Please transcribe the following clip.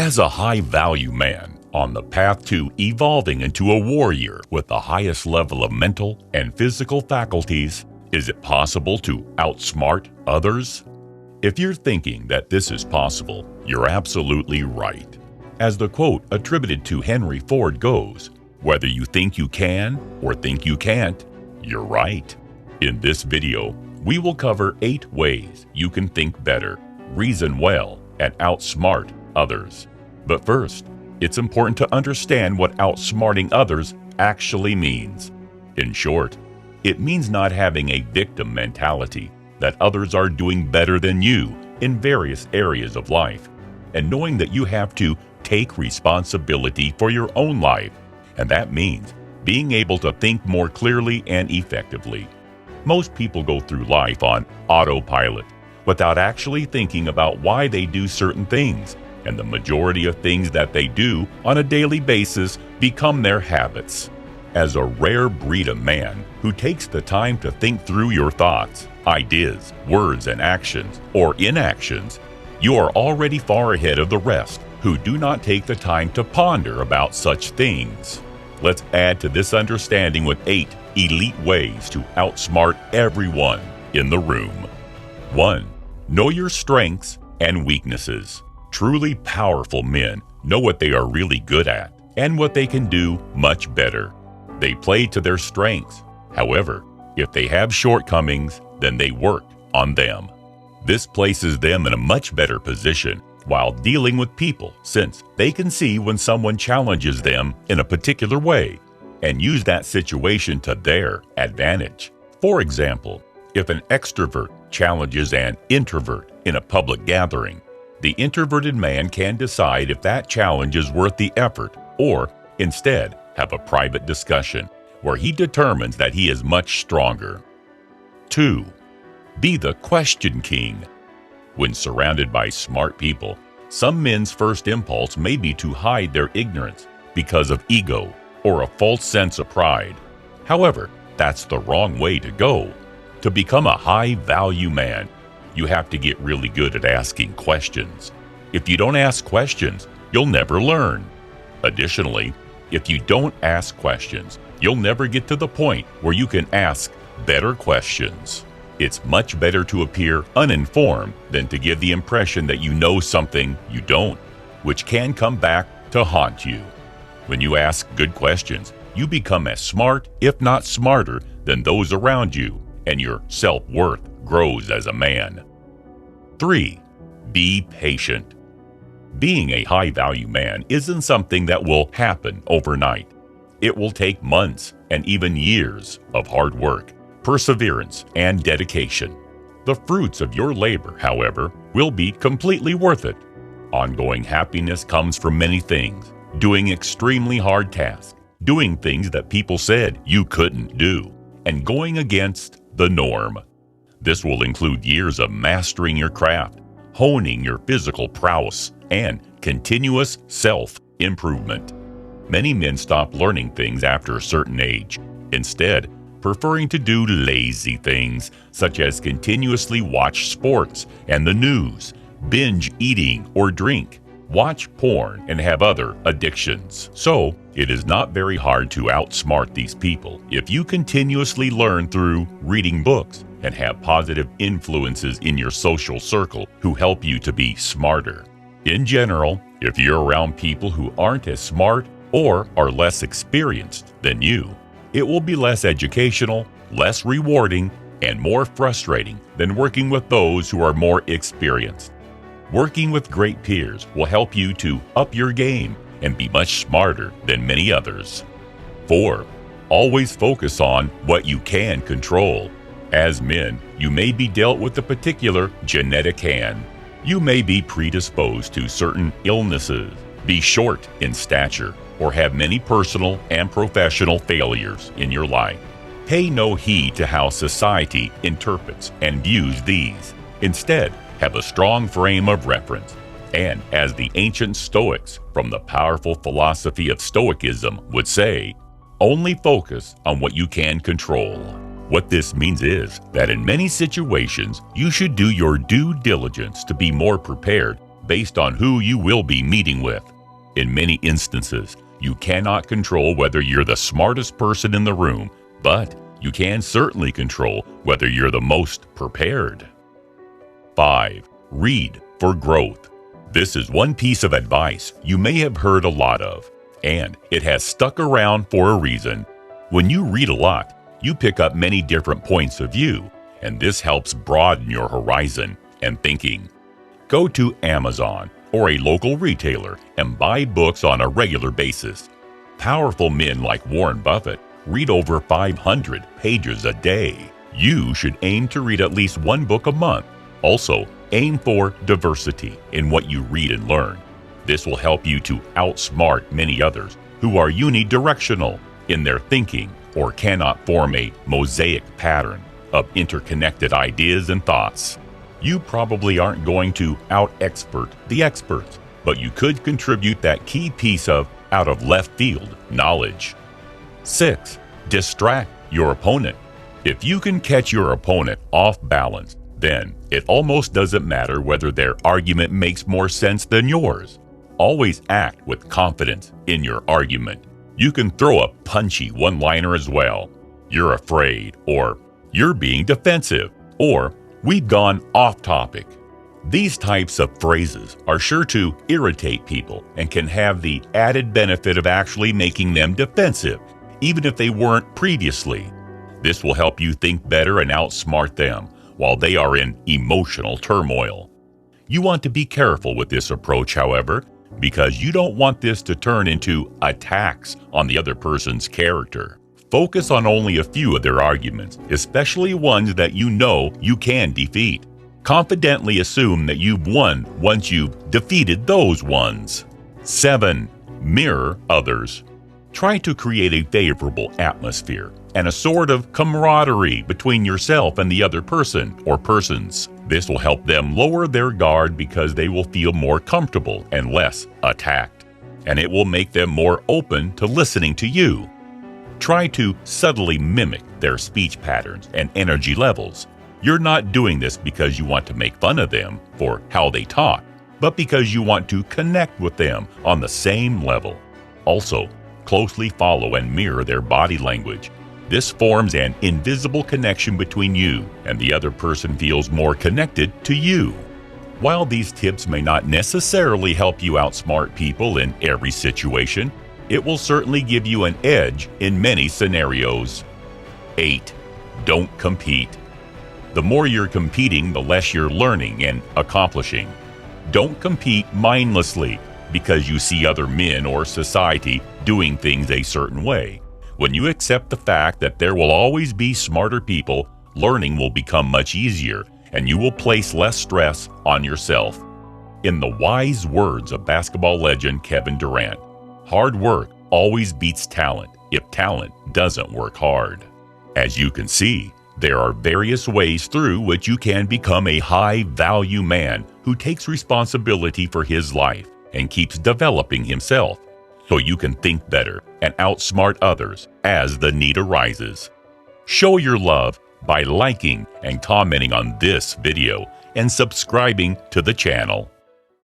As a high-value man on the path to evolving into a warrior with the highest level of mental and physical faculties, is it possible to outsmart others? If you're thinking that this is possible, you're absolutely right. As the quote attributed to Henry Ford goes, whether you think you can or think you can't, you're right. In this video, we will cover 8 ways you can think better, reason well, and outsmart others. But first, it's important to understand what outsmarting others actually means. In short, it means not having a victim mentality, that others are doing better than you in various areas of life, and knowing that you have to take responsibility for your own life, and that means being able to think more clearly and effectively. Most people go through life on autopilot without actually thinking about why they do certain things, and the majority of things that they do on a daily basis become their habits. As a rare breed of man who takes the time to think through your thoughts, ideas, words, and actions, or inactions, you are already far ahead of the rest who do not take the time to ponder about such things. Let's add to this understanding with 8 elite ways to outsmart everyone in the room. 1. Know your strengths and weaknesses. Truly powerful men know what they are really good at and what they can do much better. They play to their strengths. However, if they have shortcomings, then they work on them. This places them in a much better position while dealing with people, since they can see when someone challenges them in a particular way and use that situation to their advantage. For example, if an extrovert challenges an introvert in a public gathering, the introverted man can decide if that challenge is worth the effort, or instead have a private discussion where he determines that he is much stronger. 2. Be the question king. When surrounded by smart people, some men's first impulse may be to hide their ignorance because of ego or a false sense of pride. However, that's the wrong way to go. To become a high-value man, you have to get really good at asking questions. If you don't ask questions, you'll never learn. Additionally, if you don't ask questions, you'll never get to the point where you can ask better questions. It's much better to appear uninformed than to give the impression that you know something you don't, which can come back to haunt you. When you ask good questions, you become as smart, if not smarter, than those around you, and your self-worth grows as a man. 3. Be patient. Being a high-value man isn't something that will happen overnight. It will take months and even years of hard work, perseverance, and dedication. The fruits of your labor, however, will be completely worth it. Ongoing happiness comes from many things: doing extremely hard tasks, doing things that people said you couldn't do, and going against the norm. This will include years of mastering your craft, honing your physical prowess, and continuous self-improvement. Many men stop learning things after a certain age, instead preferring to do lazy things such as continuously watch sports and the news, binge eating or drink, watch porn, and have other addictions. So, it is not very hard to outsmart these people if you continuously learn through reading books and have positive influences in your social circle who help you to be smarter. In general, if you're around people who aren't as smart or are less experienced than you, it will be less educational, less rewarding, and more frustrating than working with those who are more experienced. Working with great peers will help you to up your game and be much smarter than many others. 4. Always focus on what you can control. As men, you may be dealt with a particular genetic hand. You may be predisposed to certain illnesses, be short in stature, or have many personal and professional failures in your life. Pay no heed to how society interprets and views these. Instead, have a strong frame of reference. And as the ancient Stoics from the powerful philosophy of Stoicism would say, only focus on what you can control. What this means is that in many situations, you should do your due diligence to be more prepared based on who you will be meeting with. In many instances, you cannot control whether you're the smartest person in the room, but you can certainly control whether you're the most prepared. 5. Read for growth. This is one piece of advice you may have heard a lot of, and it has stuck around for a reason. When you read a lot, you pick up many different points of view, and this helps broaden your horizon and thinking. Go to Amazon or a local retailer and buy books on a regular basis. Powerful men like Warren Buffett read over 500 pages a day. You should aim to read at least one book a month. Also, aim for diversity in what you read and learn. This will help you to outsmart many others who are unidirectional in their thinking or cannot form a mosaic pattern of interconnected ideas and thoughts. You probably aren't going to out-expert the experts, but you could contribute that key piece of out-of-left-field knowledge. 6. Distract your opponent. If you can catch your opponent off balance, then it almost doesn't matter whether their argument makes more sense than yours. Always act with confidence in your argument. You can throw a punchy one-liner as well. You're afraid, or you're being defensive, or we've gone off topic. These types of phrases are sure to irritate people and can have the added benefit of actually making them defensive, even if they weren't previously. This will help you think better and outsmart them while they are in emotional turmoil. You want to be careful with this approach, however, because you don't want this to turn into attacks on the other person's character. Focus on only a few of their arguments, especially ones that you know you can defeat. Confidently assume that you've won once you've defeated those ones. 7. Mirror others. Try to create a favorable atmosphere and a sort of camaraderie between yourself and the other person or persons. This will help them lower their guard because they will feel more comfortable and less attacked, and it will make them more open to listening to you. Try to subtly mimic their speech patterns and energy levels. You're not doing this because you want to make fun of them for how they talk, but because you want to connect with them on the same level. Also, closely follow and mirror their body language. This forms an invisible connection between you, and the other person feels more connected to you. While these tips may not necessarily help you outsmart people in every situation, it will certainly give you an edge in many scenarios. 8. Don't compete. The more you're competing, the less you're learning and accomplishing. Don't compete mindlessly because you see other men or society doing things a certain way. When you accept the fact that there will always be smarter people, learning will become much easier, and you will place less stress on yourself. In the wise words of basketball legend Kevin Durant, hard work always beats talent if talent doesn't work hard. As you can see, there are various ways through which you can become a high-value man who takes responsibility for his life and keeps developing himself, so you can think better and outsmart others as the need arises. Show your love by liking and commenting on this video and subscribing to the channel.